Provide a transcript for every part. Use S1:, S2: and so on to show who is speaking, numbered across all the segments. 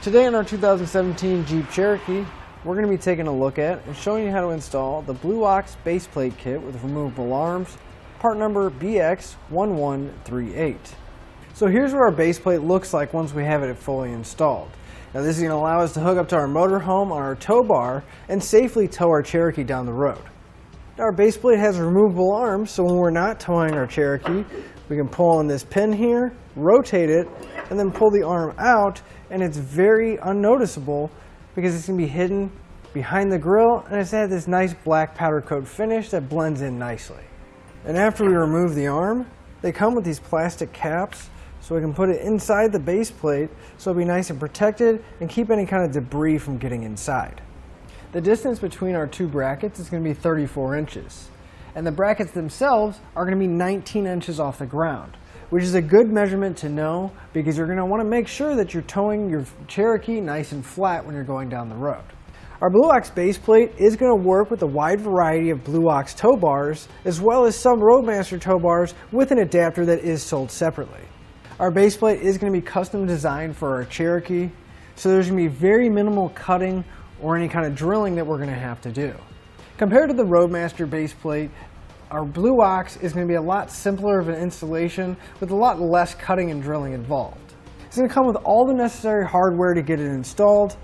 S1: Today in our 2017 Jeep Cherokee, we're going to be taking a look at and showing you how to install the Blue-Ox baseplate kit with removable arms, part number BX1138. So here's what our baseplate looks like once we have it fully installed. Now this is going to allow us to hook up to our motorhome on our tow bar and safely tow our Cherokee down the road. Now our baseplate has removable arms, so when we're not towing our Cherokee, we can pull on this pin here, rotate it, and then pull the arm out, and it's very unnoticeable because it's going to be hidden behind the grill, and it's had this nice black powder coat finish that blends in nicely. And after we remove the arm, they come with these plastic caps so we can put it inside the base plate so it'll be nice and protected and keep any kind of debris from getting inside. The distance between our two brackets is going to be 34 inches. And the brackets themselves are going to be 19 inches off the ground, which is a good measurement to know because you're going to want to make sure that you're towing your Cherokee nice and flat when you're going down the road. Our Blue-Ox baseplate is going to work with a wide variety of Blue-Ox tow bars, as well as some Roadmaster tow bars with an adapter that is sold separately. Our baseplate is going to be custom designed for our Cherokee, so there's going to be very minimal cutting or any kind of drilling that we're going to have to do. Compared to the Roadmaster baseplate, our Blue-Ox is going to be a lot simpler of an installation with a lot less cutting and drilling involved. It's going to come with all the necessary hardware to get it installed.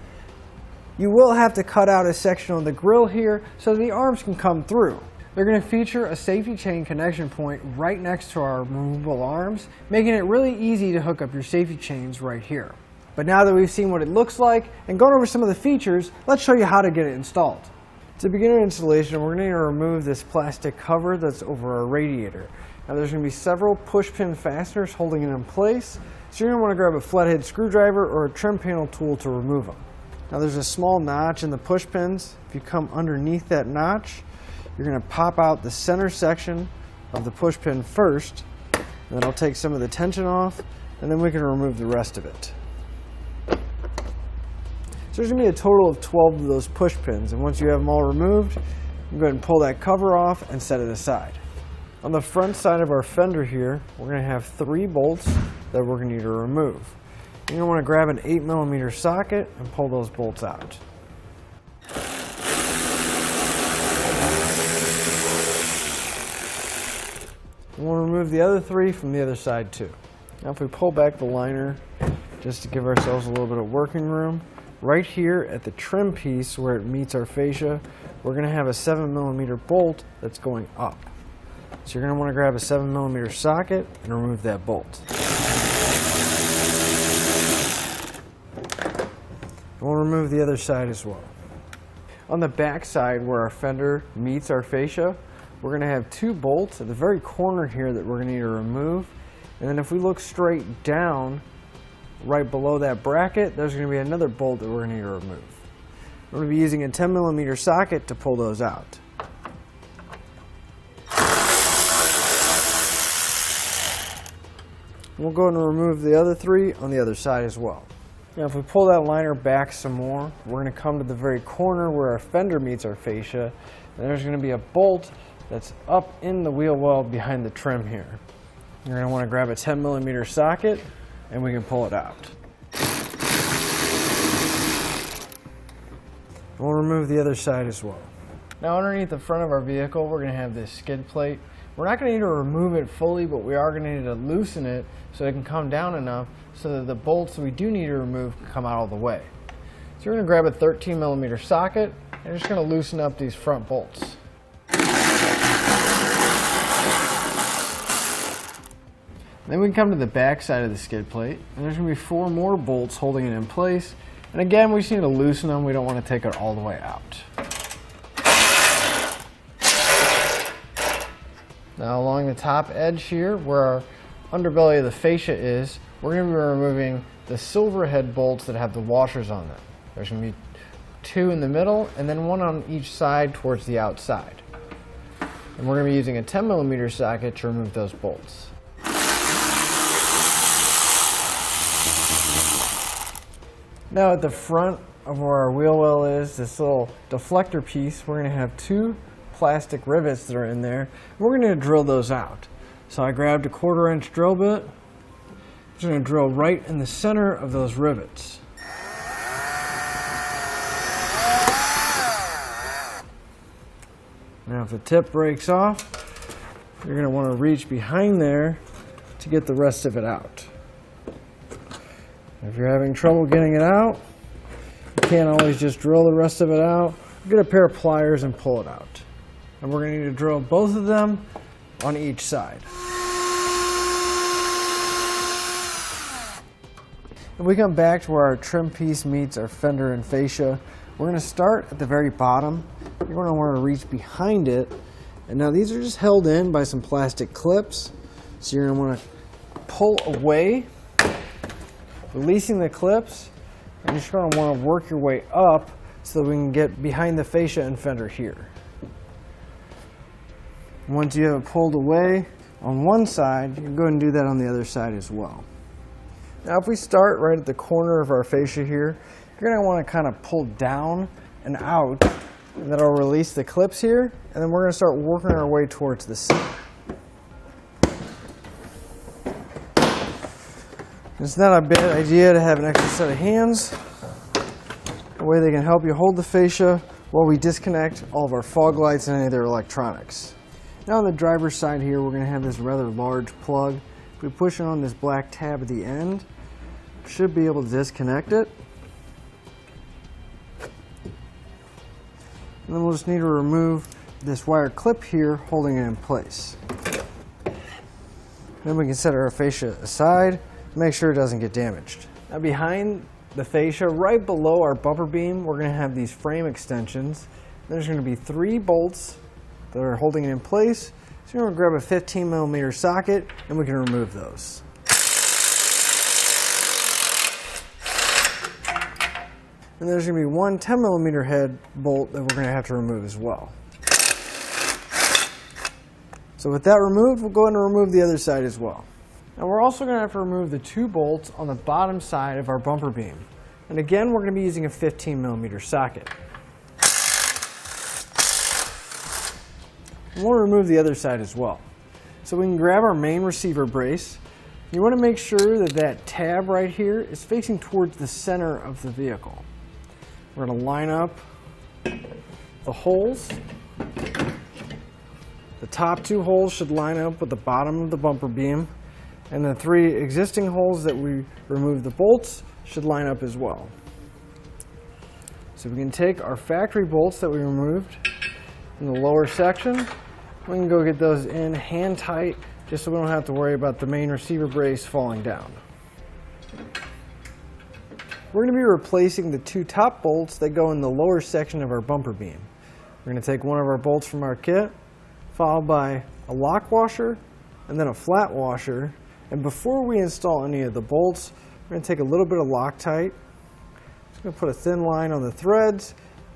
S1: You will have to cut out a section on the grill here so the arms can come through. They're going to feature a safety chain connection point right next to our removable arms, making it really easy to hook up your safety chains right here. But now that we've seen what it looks like and gone over some of the features, let's show you how to get it installed. To begin our installation, we're going to need to remove this plastic cover that's over our radiator. Now there's going to be several push pin fasteners holding it in place, so you're going to want to grab a flathead screwdriver or a trim panel tool to remove them. Now there's a small notch in the push pins. If you come underneath that notch, you're going to pop out the center section of the push pin first, and then I'll take some of the tension off, and then we can remove the rest of it. So there's going to be a total of 12 of those push pins, and once you have them all removed, you can go ahead and pull that cover off and set it aside. On the front side of our fender here, we're going to have 3 bolts that we're going to need to remove. You're going to want to grab an 8mm socket and pull those bolts out. We want to remove the other 3 from the other side too. Now if we pull back the liner, just to give ourselves a little bit of working room, right here at the trim piece where it meets our fascia, we're going to have a 7mm bolt that's going up. So you're going to want to grab a 7mm socket and remove that bolt. We'll remove the other side as well. On the back side where our fender meets our fascia, we're going to have 2 bolts at the very corner here that we're going to need to remove. And then if we look straight down, right below that bracket, there's going to be another bolt that we're going to need to remove. We're going to be using a 10mm socket to pull those out. We'll go ahead and remove the other 3 on the other side as well. Now if we pull that liner back some more, we're going to come to the very corner where our fender meets our fascia, and there's going to be a bolt that's up in the wheel well behind the trim here. You're going to want to grab a 10mm socket and we can pull it out. We'll remove the other side as well. Now underneath the front of our vehicle, we're going to have this skid plate. We're not going to need to remove it fully, but we are going to need to loosen it so it can come down enough so that the bolts we do need to remove can come out all the way. So you're going to grab a 13mm socket and you're just going to loosen up these front bolts. Then we can come to the back side of the skid plate, and there's going to be 4 more bolts holding it in place. And again, we just need to loosen them. We don't want to take it all the way out. Now along the top edge here, where our underbelly of the fascia is, we're going to be removing the silver head bolts that have the washers on them. There's going to be 2 in the middle, and then 1 on each side towards the outside. And we're going to be using a 10mm socket to remove those bolts. Now at the front of where our wheel well is, this little deflector piece, we're going to have 2 plastic rivets that are in there. We're going to drill those out. So I grabbed a 1/4-inch drill bit. I'm just going to drill right in the center of those rivets. Now if the tip breaks off, you're going to want to reach behind there to get the rest of it out. If you're having trouble getting it out, you can't always just drill the rest of it out. Get a pair of pliers and pull it out. And we're going to need to drill both of them on each side. If we come back to where our trim piece meets our fender and fascia, we're going to start at the very bottom. You're going to want to reach behind it. And now these are just held in by some plastic clips. So you're going to want to pull away, releasing the clips, and you're just going to want to work your way up so that we can get behind the fascia and fender here. Once you have it pulled away on one side, you can go ahead and do that on the other side as well. Now if we start right at the corner of our fascia here, you're going to want to kind of pull down and out, and that'll release the clips here, and then we're going to start working our way towards the center. It's not a bad idea to have an extra set of hands. That way they can help you hold the fascia while we disconnect all of our fog lights and any of their electronics. Now on the driver's side here, we're going to have this rather large plug. If we push it on this black tab at the end, we should be able to disconnect it. And then we'll just need to remove this wire clip here holding it in place. Then we can set our fascia aside, make sure it doesn't get damaged. Now behind the fascia, right below our bumper beam, we're going to have these frame extensions. There's going to be 3 bolts that are holding it in place. So you're going to grab a 15mm socket and we can remove those. And there's going to be one 10mm head bolt that we're going to have to remove as well. So with that removed, we'll go ahead and remove the other side as well. Now we're also going to have to remove the 2 bolts on the bottom side of our bumper beam. And again, we're going to be using a 15mm socket. And we'll remove the other side as well. So we can grab our main receiver brace. You want to make sure that that tab right here is facing towards the center of the vehicle. We're going to line up the holes. The top 2 holes should line up with the bottom of the bumper beam. And the 3 existing holes that we removed the bolts should line up as well. So we can take our factory bolts that we removed in the lower section. We can go get those in hand tight just so we don't have to worry about the main receiver brace falling down. We're going to be replacing the 2 top bolts that go in the lower section of our bumper beam. We're going to take one of our bolts from our kit, followed by a lock washer, and then a flat washer. And before we install any of the bolts, we're going to take a little bit of Loctite. Just going to put a thin line on the threads,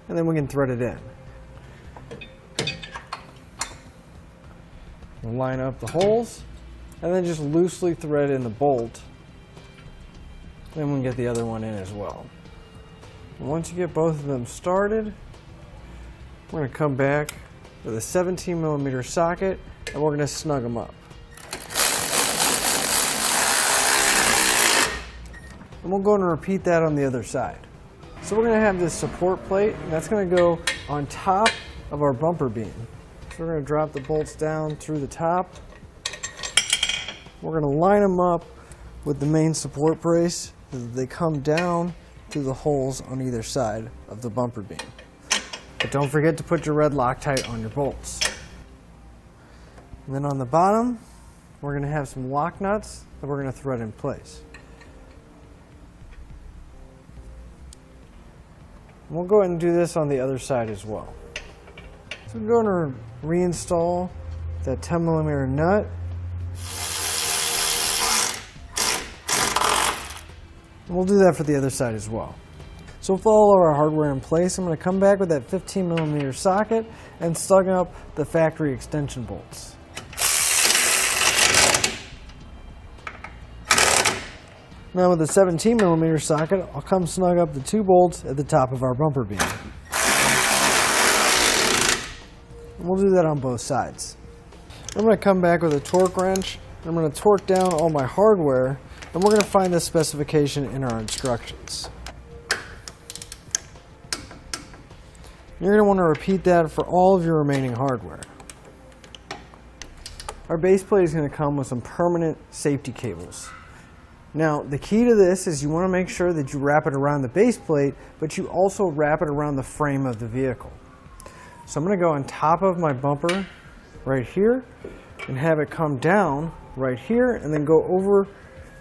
S1: and then we can thread it in. We'll line up the holes, and then just loosely thread in the bolt. Then we can get the other one in as well. And once you get both of them started, we're going to come back with a 17mm socket, and we're going to snug them up. And we'll go and repeat that on the other side. So we're going to have this support plate, and that's going to go on top of our bumper beam. So we're going to drop the bolts down through the top. We're going to line them up with the main support brace so that they come down through the holes on either side of the bumper beam. But don't forget to put your red Loctite on your bolts. And then on the bottom, we're going to have some lock nuts that we're going to thread in place. We'll go ahead and do this on the other side as well. So we're going to reinstall that 10mm nut. And we'll do that for the other side as well. So with all of our hardware in place, I'm going to come back with that 15mm socket and snug up the factory extension bolts. Now with the 17mm socket, I'll come snug up the 2 bolts at the top of our bumper beam. And we'll do that on both sides. I'm going to come back with a torque wrench. I'm going to torque down all my hardware, and we're going to find this specification in our instructions. You're going to want to repeat that for all of your remaining hardware. Our base plate is going to come with some permanent safety cables. Now, the key to this is you want to make sure that you wrap it around the base plate, but you also wrap it around the frame of the vehicle. So I'm going to go on top of my bumper right here and have it come down right here and then go over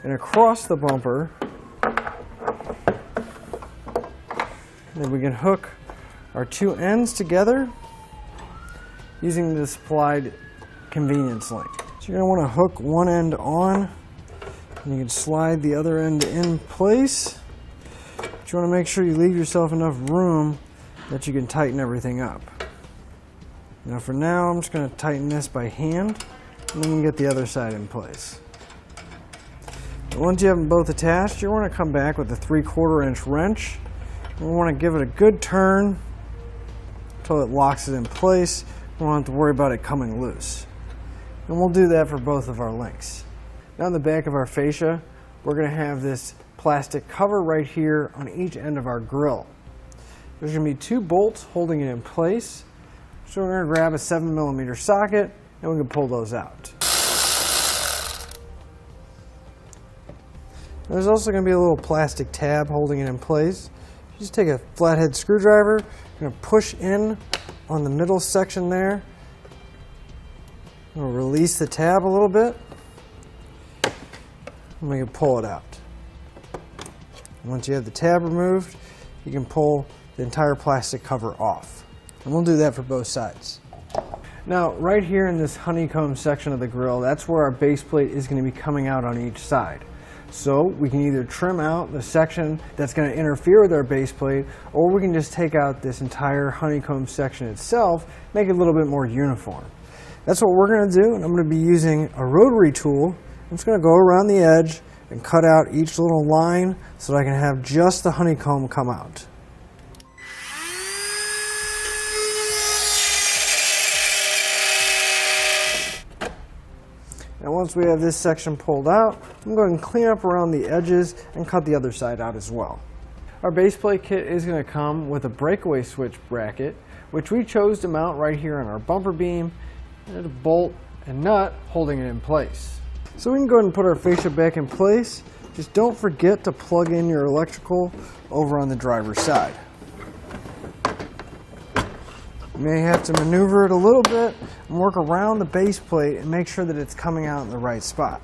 S1: and across the bumper. And then we can hook our two ends together using the supplied convenience link. So you're going to want to hook one end on, and you can slide the other end in place. But you want to make sure you leave yourself enough room that you can tighten everything up. Now for now, I'm just going to tighten this by hand, and then you can get the other side in place. But once you have them both attached, you want to come back with a 3/4 inch wrench. We want to give it a good turn until it locks it in place. We don't have to worry about it coming loose. And we'll do that for both of our links. Now on the back of our fascia, we're going to have this plastic cover right here on each end of our grill. There's going to be 2 bolts holding it in place. So we're going to grab a 7mm socket and we can pull those out. There's also going to be a little plastic tab holding it in place. Just take a flathead screwdriver, you're going to push in on the middle section there. We'll release the tab a little bit, and we can pull it out. Once you have the tab removed, you can pull the entire plastic cover off. And we'll do that for both sides. Now, right here in this honeycomb section of the grill, that's where our base plate is going to be coming out on each side. So we can either trim out the section that's going to interfere with our base plate, or we can just take out this entire honeycomb section itself, make it a little bit more uniform. That's what we're going to do, and I'm going to be using a rotary tool. I'm just going to go around the edge and cut out each little line so that I can have just the honeycomb come out. And once we have this section pulled out, I'm going to clean up around the edges and cut the other side out as well. Our base plate kit is going to come with a breakaway switch bracket, which we chose to mount right here on our bumper beam, and a bolt and nut holding it in place. So we can go ahead and put our fascia back in place. Just don't forget to plug in your electrical over on the driver's side. You may have to maneuver it a little bit and work around the base plate and make sure that it's coming out in the right spot.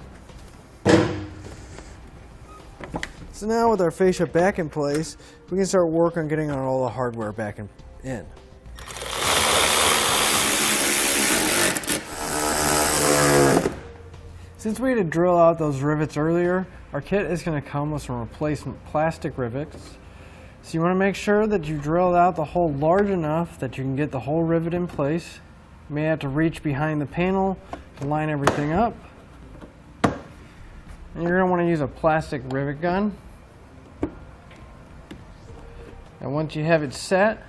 S1: So now with our fascia back in place, we can start work on getting all the hardware back in. Since we had to drill out those rivets earlier, our kit is going to come with some replacement plastic rivets. So you want to make sure that you drilled out the hole large enough that you can get the whole rivet in place. You may have to reach behind the panel to line everything up. And you're going to want to use a plastic rivet gun. And once you have it set,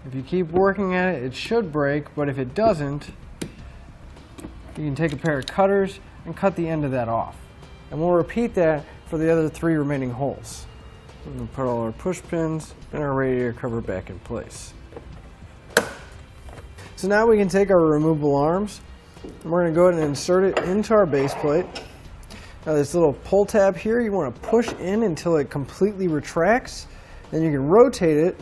S1: if you keep working at it, it should break, but if it doesn't, you can take a pair of cutters and cut the end of that off. And we'll repeat that for the other 3 remaining holes. We're going to put all our push pins and our radiator cover back in place. So now we can take our removable arms and we're going to go ahead and insert it into our base plate. Now this little pull tab here, you want to push in until it completely retracts. Then you can rotate it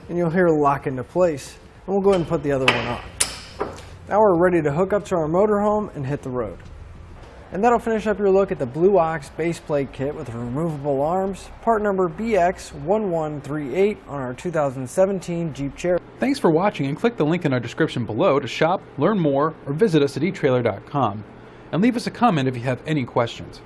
S1: and you'll hear it lock into place. And we'll go ahead and put the other one on. Now we're ready to hook up to our motorhome and hit the road. And that'll finish up your look at the Blue Ox base plate kit with removable arms, part number BX1138 on our 2017 Jeep Cherokee.
S2: Thanks for watching, and click the link in our description below to shop, learn more, or visit us at etrailer.com. And leave us a comment if you have any questions.